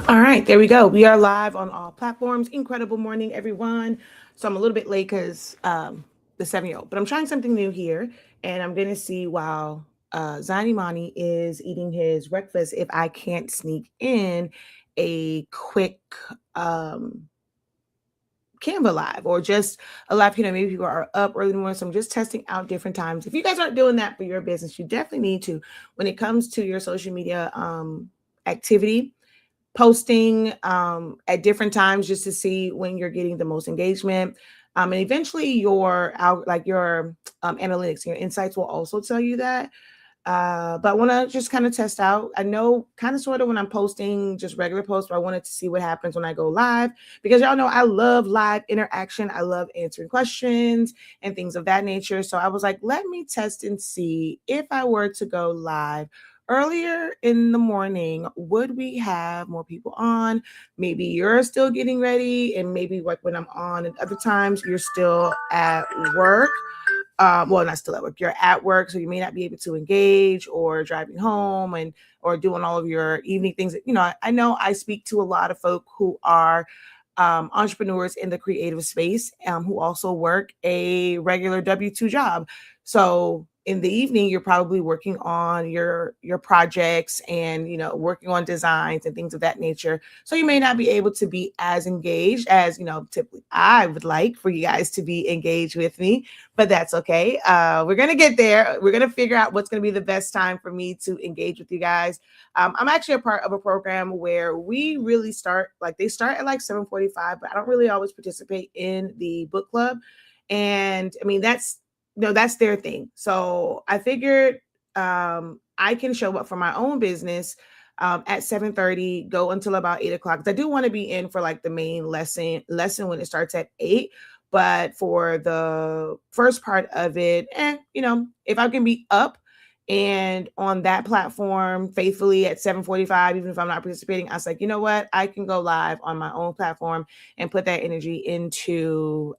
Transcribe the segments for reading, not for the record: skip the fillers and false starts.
All right, there we go. We are live on all platforms. Incredible morning, everyone. So I'm a little bit late because the 7-year-old, but I'm trying something new here, and I'm going to see while Zani Mani is eating his breakfast if I can't sneak in a quick um, Canva live or just a live. Maybe people are up early in the morning, so I'm just testing out different times. If you guys aren't doing that for your business, you definitely need to. When it comes to your social media activity, posting at different times just to see when you're getting the most engagement. And eventually your analytics, your insights will also tell you that. But I want to just kind of test out. I know kind of sort of when I'm posting just regular posts, but I wanted to see what happens when I go live because y'all know I love live interaction. I love answering questions and things of that nature. So I was like, let me test and see if I were to go live earlier in the morning, would we have more people on? Maybe you're still getting ready, and maybe like when I'm on, and other times you're still at work. Well, not still at work. You're at work, so you may not be able to engage or driving home and or doing all of your evening things. I know I speak to a lot of folk who are entrepreneurs in the creative space who also work a regular W-2 job. So in the evening, you're probably working on your projects and working on designs and things of that nature. So you may not be able to be as engaged as typically I would like for you guys to be engaged with me, but that's okay. We're gonna get there. We're gonna figure out what's gonna be the best time for me to engage with you guys. I'm actually a part of a program where we really start like they start at like 7:45, but I don't really always participate in the book club. And I mean that's their thing. So I figured I can show up for my own business at 7:30, go until about 8 o'clock. I do want to be in for like the main lesson when it starts at 8. But for the first part of it, if I can be up and on that platform faithfully at 7:45, even if I'm not participating, I was like, you know what? I can go live on my own platform and put that energy into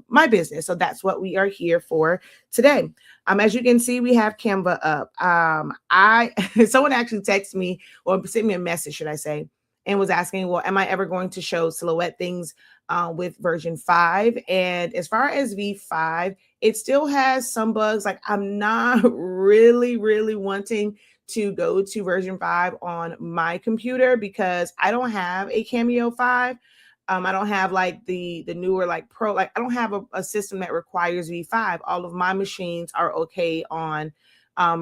my business. So that's what we are here for today. As you can see, we have Canva up. I someone actually texted me or sent me a message, should I say, and was asking, well, am I ever going to show silhouette things with version 5? And as far as V5, it still has some bugs. Like I'm not really wanting to go to version 5 on my computer because I don't have a Cameo 5. I don't have like the newer like Pro. Like I don't have a system that requires V5. All of my machines are okay on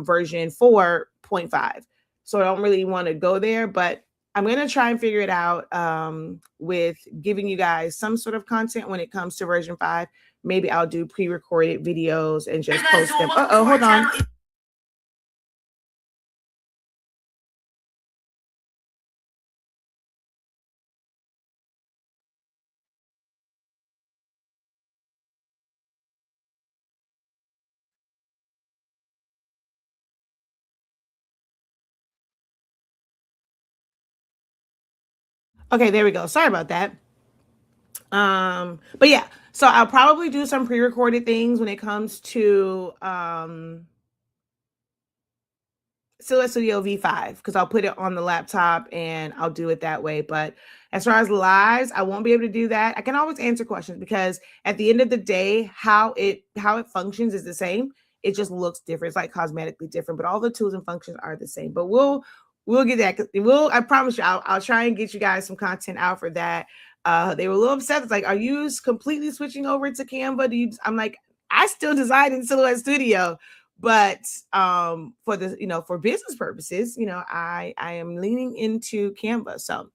version 4.5. So I don't really want to go there, but I'm going to try and figure it out with giving you guys some sort of content when it comes to version 5. Maybe I'll do pre-recorded videos and just post them. Uh-oh, hold on. Okay, there we go. Sorry about that. But yeah, so I'll probably do some pre-recorded things when it comes to Silhouette Studio V5 because I'll put it on the laptop and I'll do it that way. But as far as lives, I won't be able to do that. I can always answer questions because at the end of the day, how it functions is the same. It just looks different. It's like cosmetically different, but all the tools and functions are the same. But we'll get that. I promise you, I'll try and get you guys some content out for that. They were a little upset. It's like, are you completely switching over to Canva? I'm like, I still design in Silhouette Studio. But for the for business purposes, I am leaning into Canva. So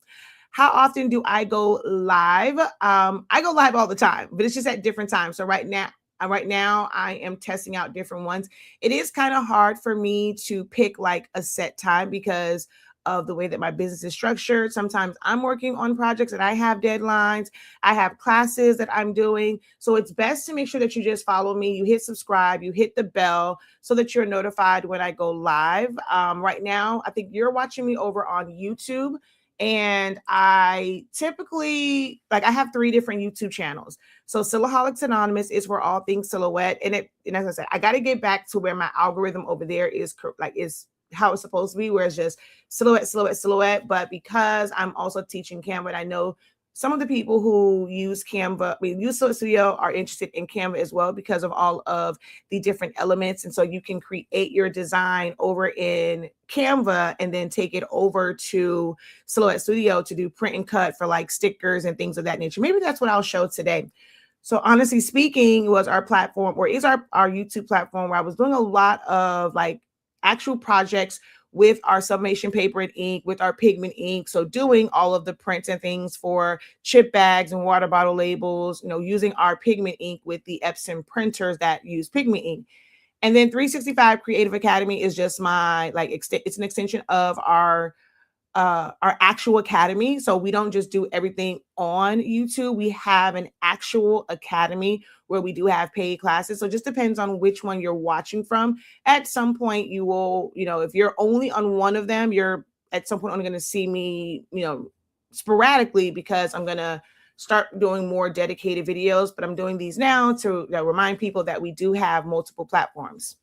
how often do I go live? I go live all the time, but it's just at different times. So right now I am testing out different ones. It is kind of hard for me to pick like a set time because of the way that my business is structured. Sometimes I'm working on projects and I have deadlines. I have classes that I'm doing. So it's best to make sure that you just follow me. You hit subscribe, you hit the bell so that you're notified when I go live. Right now, I think you're watching me over on YouTube. And I typically I have 3 different YouTube channels. So Silhouholics Anonymous is for all things silhouette. And as I said, I got to get back to where my algorithm over there is how it's supposed to be, where it's just silhouette, silhouette, silhouette. But because I'm also teaching Canva, and I know some of the people who use Canva, use Silhouette Studio, are interested in Canva as well because of all of the different elements. And so you can create your design over in Canva and then take it over to Silhouette Studio to do print and cut for like stickers and things of that nature. Maybe that's what I'll show today. So honestly speaking, was our platform, or is our YouTube platform, where I was doing a lot of like actual projects with our sublimation paper and ink, with our pigment ink. So doing all of the prints and things for chip bags and water bottle labels, using our pigment ink with the Epson printers that use pigment ink. And then 365 Creative Academy is just my, like, it's an extension of our actual academy. So we don't just do everything on YouTube. We have an actual academy where we do have paid classes. So it just depends on which one you're watching from. At some point you will, if you're only on one of them, you're at some point only going to see me, sporadically, because I'm going to start doing more dedicated videos. But I'm doing these now to remind people that we do have multiple platforms.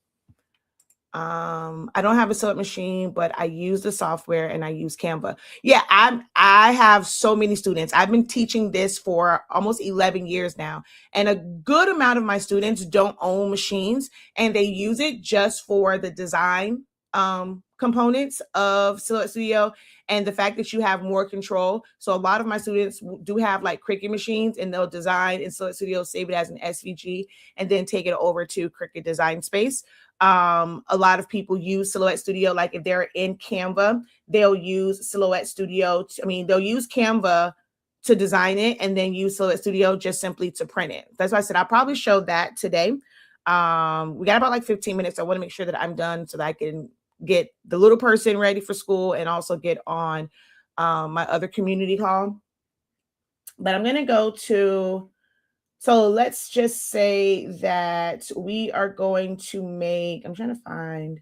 I don't have a sewing machine, but I use the software and I use Canva. Yeah, I have so many students. I've been teaching this for almost 11 years now. And a good amount of my students don't own machines, and they use it just for the design components of Silhouette Studio and the fact that you have more control. So a lot of my students do have like Cricut machines, and they'll design in Silhouette Studio, save it as an SVG, and then take it over to Cricut Design Space. A lot of people use Silhouette Studio, like if they're in Canva, they'll use Silhouette Studio. They'll use Canva to design it and then use Silhouette Studio just simply to print it. That's why I said I'll probably show that today. We got about like 15 minutes. I want to make sure that I'm done so that I can get the little person ready for school and also get on my other community call. But I'm going to go to, so let's just say that we are going to make, I'm trying to find,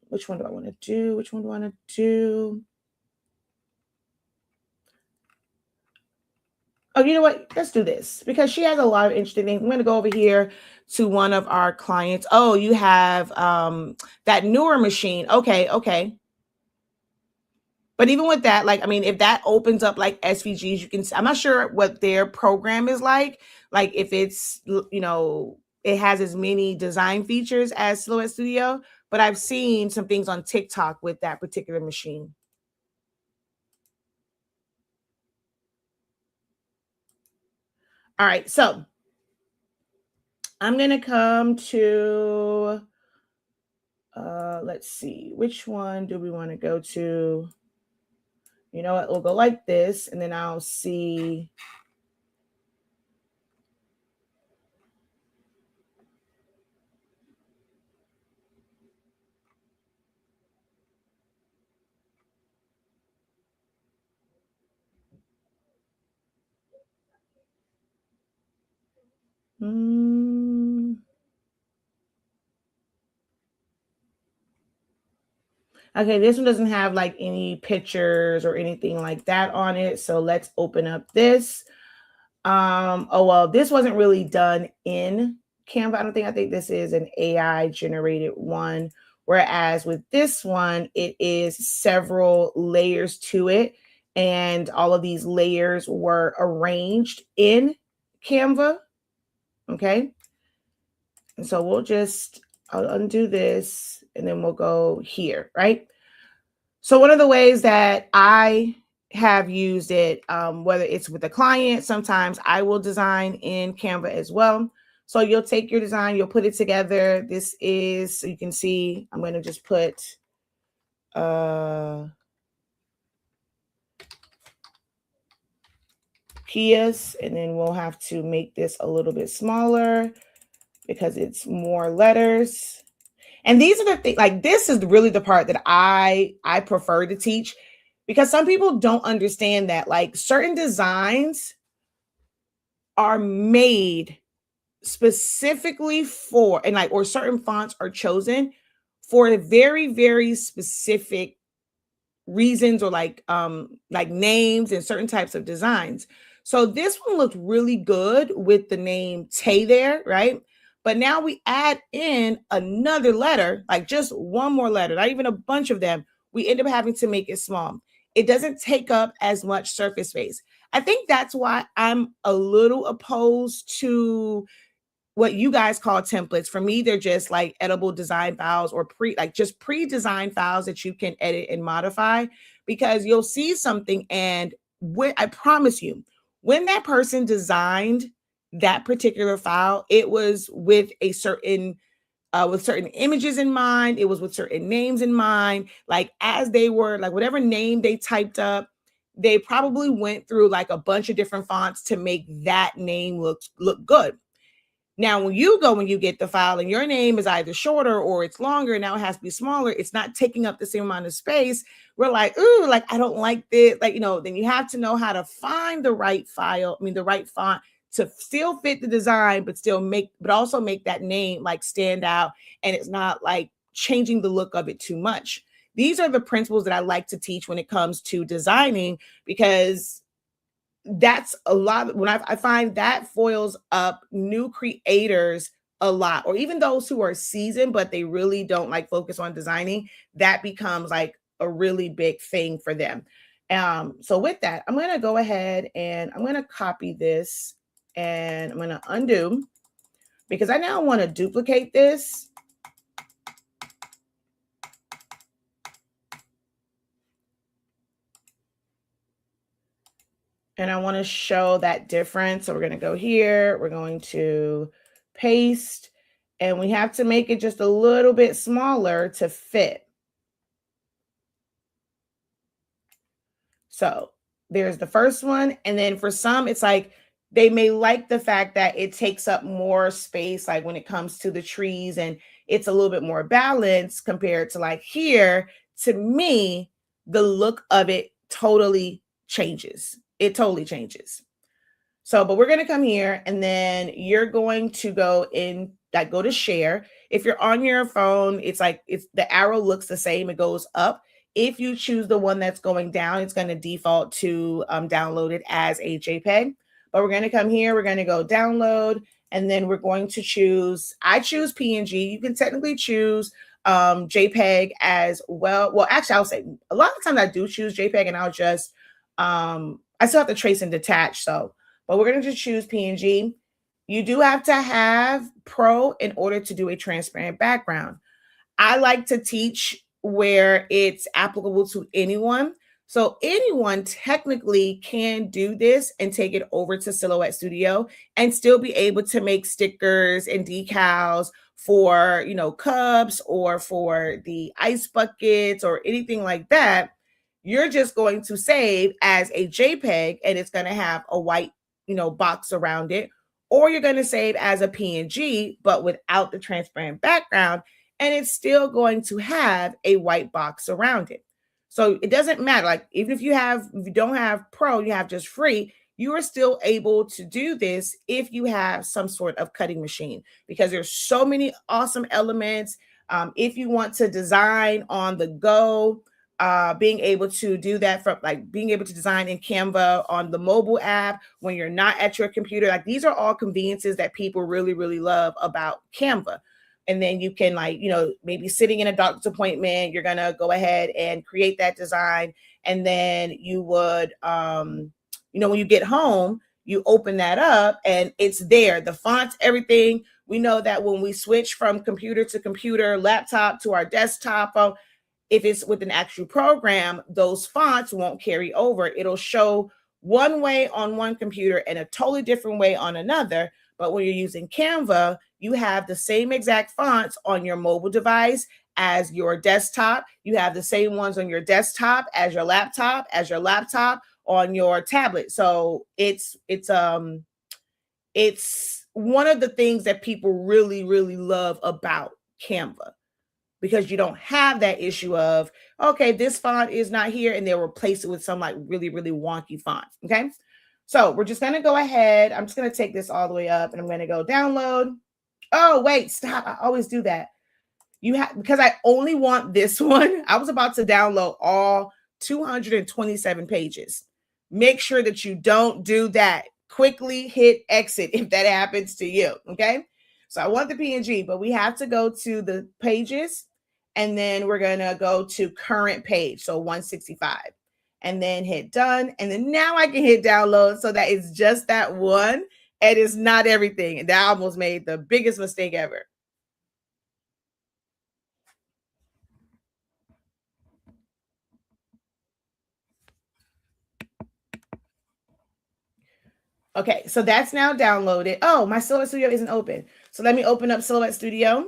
which one do I want to do? Which one do I want to do? Oh, you know what? Let's do this because she has a lot of interesting things. I'm going to go over here to one of our clients. Oh, you have that newer machine. Okay. But even with that, if that opens up like SVGs, you can, I'm not sure what their program is like if it's, it has as many design features as Silhouette Studio, but I've seen some things on TikTok with that particular machine. All right, so I'm going to come to, let's see, which one do we want to go to? You know what, we'll go like this, and then I'll see. Okay, this one doesn't have like any pictures or anything like that on it. So let's open up this. Oh, well, this wasn't really done in Canva. I think this is an AI generated one. Whereas with this one, it is several layers to it. And all of these layers were arranged in Canva. Okay. And so I'll undo this and then we'll go here, right? So one of the ways that I have used it, whether it's with a client, sometimes I will design in Canva as well. So you'll take your design, you'll put it together. This is, so you can see, I'm going to just put Kias, and then we'll have to make this a little bit smaller because it's more letters. And these are the things, like this is really the part that I prefer to teach, because some people don't understand that like certain designs are made specifically for, and like, or certain fonts are chosen for very, very specific reasons, or like names and certain types of designs. So this one looked really good with the name Tay there, right? But now we add in another letter, like just one more letter, not even a bunch of them. We end up having to make it small. It doesn't take up as much surface space. I think that's why I'm a little opposed to what you guys call templates. For me, they're just like edible design files or just pre-designed files that you can edit and modify, because you'll see something and I promise you, when that person designed that particular file, it was with a certain with certain images in mind. It was with certain names in mind. Like as they were, like whatever name they typed up, they probably went through like a bunch of different fonts to make that name look good. Now, when you get the file and your name is either shorter or it's longer, now it has to be smaller, it's not taking up the same amount of space. We're like, ooh, like, I don't like this. Like, then you have to know how to find the right the right font to still fit the design, but also make that name like stand out. And it's not like changing the look of it too much. These are the principles that I like to teach when it comes to designing, because that's a lot. When I find that foils up new creators a lot, or even those who are seasoned but they really don't like focus on designing, that becomes like a really big thing for them. So with that, I'm going to go ahead and I'm going to copy this and I'm going to undo, because I now want to duplicate this. And I want to show that difference. So we're going to go here. We're going to paste. And we have to make it just a little bit smaller to fit. So there's the first one. And then for some, it's like they may like the fact that it takes up more space, like when it comes to the trees, and it's a little bit more balanced compared to like here. To me, the look of it totally changes. It totally changes. So, but we're going to come here and then you're going to go to share. If you're on your phone, it's the arrow looks the same. It goes up. If you choose the one that's going down, it's going to default to download it as a JPEG. But we're going to come here. We're going to go download, and then we're going to I choose PNG. You can technically choose JPEG as well. Well, actually, I'll say a lot of times I do choose JPEG, and I'll just, I still have to trace and detach. So, but we're going to just choose PNG. You do have to have Pro in order to do a transparent background. I like to teach where it's applicable to anyone. So anyone technically can do this and take it over to Silhouette Studio and still be able to make stickers and decals for, cups or for the ice buckets or anything like that. You're just going to save as a JPEG and it's going to have a white, box around it. Or you're going to save as a PNG, but without the transparent background, and it's still going to have a white box around it. So it doesn't matter. Like even if you don't have Pro, you have just free, you are still able to do this if you have some sort of cutting machine, because there's so many awesome elements. If you want to design on the go, being able to do that, from like being able to design in Canva on the mobile app when you're not at your computer, like these are all conveniences that people really, really love about Canva. And then you can maybe sitting in a doctor's appointment, you're going to go ahead and create that design. And then you would, when you get home, you open that up and it's there, the fonts, everything. We know that when we switch from computer to computer, laptop to our desktop phone, if it's with an actual program, those fonts won't carry over. It'll show one way on one computer and a totally different way on another. But when you're using Canva, you have the same exact fonts on your mobile device as your desktop. You have the same ones on your desktop as your laptop on your tablet. So it's one of the things that people really, really love about Canva, because you don't have that issue of, okay, this font is not here, and they'll replace it with some like really, really wonky font. Okay. So we're just going to go ahead. I'm just going to take this all the way up and I'm going to go download. Oh, wait, stop. I always do that. Because I only want this one. I was about to download all 227 pages. Make sure that you don't do that. Quickly hit exit if that happens to you. Okay. So I want the PNG, but we have to go to the pages, and then we're going to go to current page. So 165, and then hit done. And then now I can hit download, so that it's just that one and it's not everything. And that almost made the biggest mistake ever. Okay, so that's now downloaded. Oh, my Silhouette Studio isn't open. So let me open up Silhouette Studio.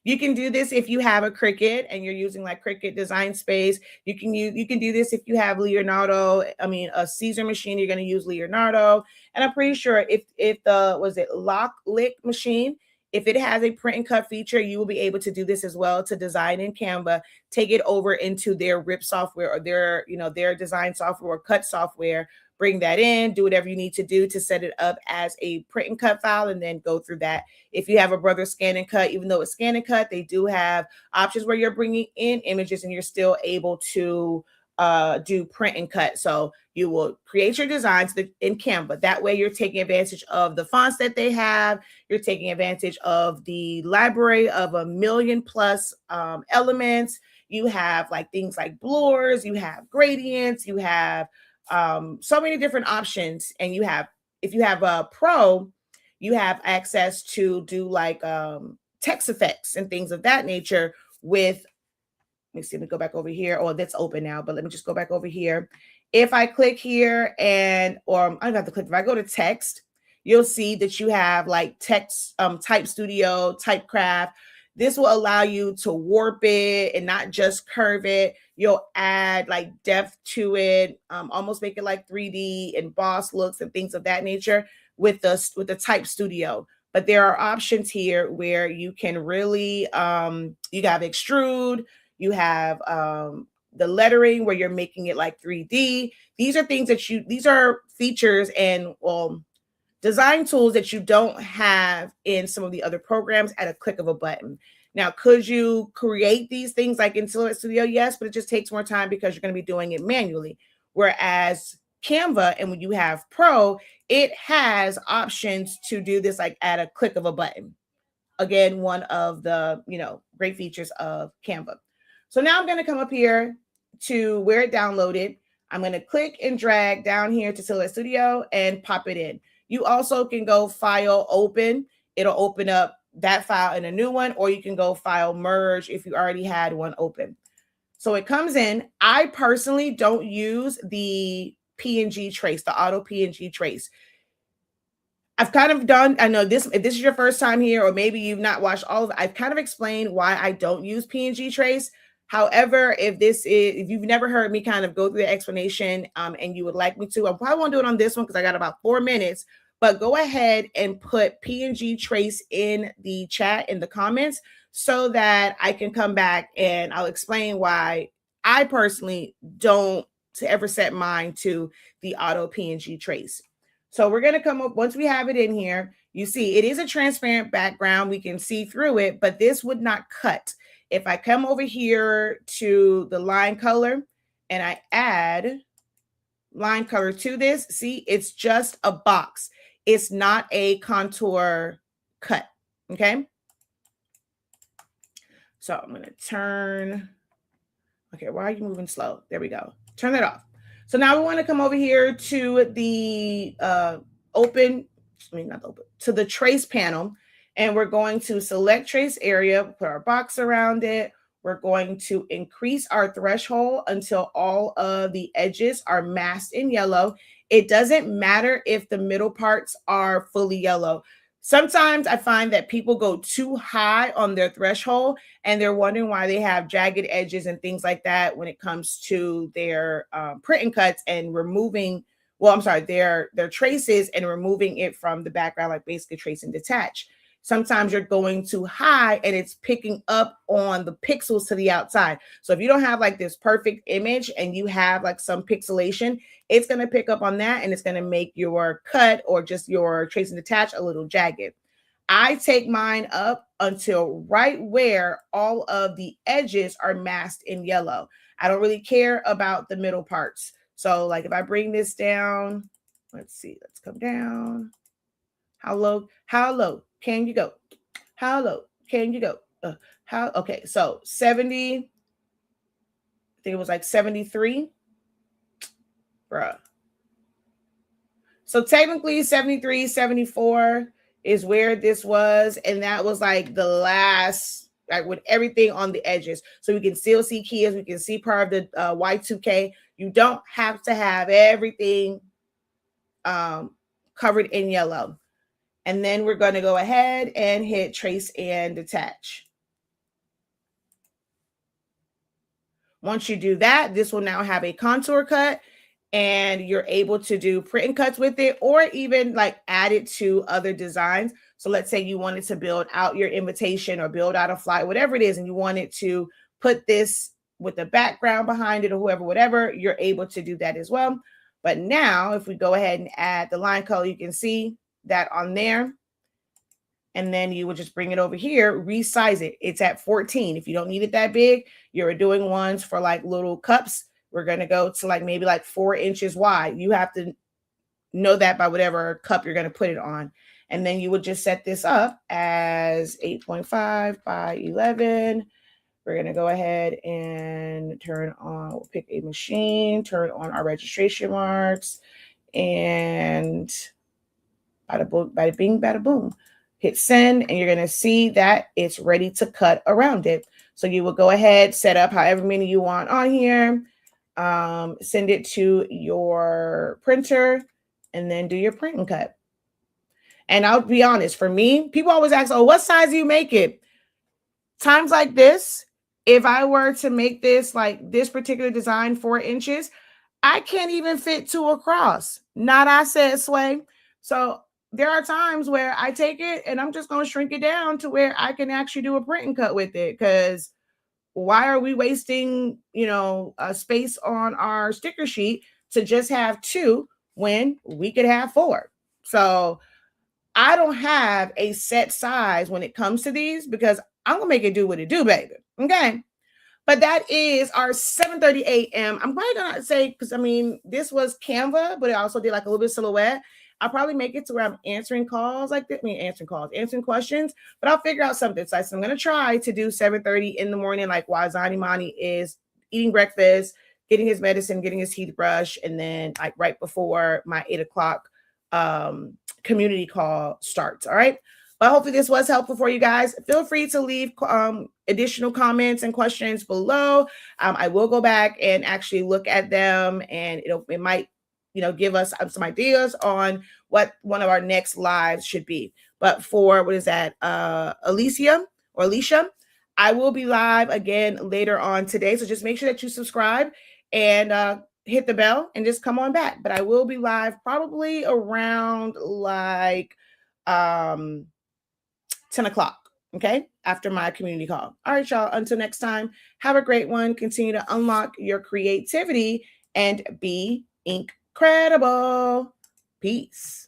You can do this if you have a Cricut and you're using like Cricut Design Space. You can do this if you have Leonardo. I mean, a Caesar machine, you're going to use Leonardo. And I'm pretty sure if the Lock Lick machine, if it has a print and cut feature, you will be able to do this as well to design in Canva, take it over into their RIP software or their design software or cut software, bring that in, do whatever you need to do to set it up as a print and cut file, and then go through that. If you have a Brother Scan and Cut, even though it's Scan and Cut, they do have options where you're bringing in images and you're still able to do print and cut. So you will create your designs in Canva. That way you're taking advantage of the fonts that they have. You're taking advantage of the library of 1 million plus elements. You have like things like blurs, you have gradients, you have so many different options. And if you have a pro, you have access to do like text effects and things of that nature with, let me go back over here. Oh, that's open now, but let me just go back over here. If I click here or I don't have to click, if I go to text, you'll see that you have like text, Type Studio, Typecraft. This will allow you to warp it and not just curve it. You'll add like depth to it, almost make it like 3D emboss looks and things of that nature with the Type Studio. But there are options here where you can really, you have extrude, you have the lettering where you're making it like 3D. These are things these are features and design tools that you don't have in some of the other programs at a click of a button. Now, could you create these things like in Silhouette Studio? Yes, but it just takes more time because you're going to be doing it manually. Whereas Canva, and when you have Pro, it has options to do this like at a click of a button. Again, one of the great features of Canva. So now I'm going to come up here to where it downloaded. I'm going to click and drag down here to Silhouette Studio and pop it in. You also can go File, Open. It'll open up that file in a new one, or you can go File, Merge if you already had one open. So it comes in. I personally don't use the PNG trace, the auto PNG trace. I've kind of done, I know this, if this is your first time here, or maybe you've not watched all of it, I've kind of explained why I don't use PNG trace. However, if you've never heard me kind of go through the explanation and you would like me to, I probably won't do it on this one because I got about 4 minutes, but go ahead and put PNG trace in the chat, in the comments, so that I can come back and I'll explain why I personally don't ever set mine to the auto PNG trace. So we're going to come up, once we have it in here, you see it is a transparent background. We can see through it, but this would not cut. If I come over here to the line color and I add line color to this, see, it's just a box. It's not a contour cut, okay? So I'm going to turn, okay, why are you moving slow? There we go. Turn that off. So now we want to come over here to the to the trace panel, and we're going to select trace area, put our box around it. We're going to increase our threshold until all of the edges are masked in yellow. It doesn't matter if the middle parts are fully yellow. Sometimes I find that people go too high on their threshold and they're wondering why they have jagged edges and things like that when it comes to their print and cuts and removing, their traces and removing it from the background, like basically trace and detach. Sometimes you're going too high and it's picking up on the pixels to the outside. So if you don't have like this perfect image and you have like some pixelation, it's going to pick up on that and it's going to make your cut or just your trace and detach a little jagged. I take mine up until right where all of the edges are masked in yellow. I don't really care about the middle parts. So like if I bring this down, let's see, let's come down. How low? How low? can you go? How low can you go? Okay, so 70, I think it was like 73, bruh. So technically 73, 74 is where this was. And that was like the last, like with everything on the edges. So we can still see keys. We can see part of the Y2K. You don't have to have everything covered in yellow. And then we're going to go ahead and hit trace and detach. Once you do that, this will now have a contour cut, and you're able to do print and cuts with it, or even like add it to other designs. So let's say you wanted to build out your invitation or build out a flyer, whatever it is, and you wanted to put this with the background behind it or whoever, whatever, you're able to do that as well. But now if we go ahead and add the line color, you can see that on there. And then you would just bring it over here, resize it. It's at 14. If you don't need it that big, you're doing ones for like little cups. We're going to go to like maybe like 4 inches wide. You have to know that by whatever cup you're going to put it on. And then you would just set this up as 8.5 by 11. We're going to go ahead and turn on, we'll pick a machine, turn on our registration marks, and bada bing, bada boom. Hit send, and you're going to see that it's ready to cut around it. So you will go ahead, set up however many you want on here, send it to your printer, and then do your print and cut. And I'll be honest, for me, people always ask, oh, what size do you make it? Times like this, if I were to make this like this particular design 4 inches, I can't even fit 2 across. Not I said, Sway. So there are times where I take it and I'm just going to shrink it down to where I can actually do a print and cut with it. Because why are we wasting, space on our sticker sheet to just have 2 when we could have 4? So I don't have a set size when it comes to these, because I'm going to make it do what it do, baby. Okay. But that is our 7:30 a.m. I'm probably gonna say, because I mean, this was Canva, but I also did like a little bit of silhouette. I'll probably make it to where I'm answering calls like this. Answering questions, but I'll figure out something. So I'm gonna try to do 7:30 in the morning, like while Zani Mani is eating breakfast, getting his medicine, getting his teeth brushed, and then like right before my 8 o'clock community call starts. All right. But hopefully this was helpful for you guys. Feel free to leave additional comments and questions below. I will go back and actually look at them, and it might, give us some ideas on what one of our next lives should be. But for, what is that, Alicia, I will be live again later on today. So just make sure that you subscribe and hit the bell and just come on back. But I will be live probably around like 10 o'clock, okay, after my community call. All right, y'all, until next time, have a great one. Continue to unlock your creativity and be incredible. Peace.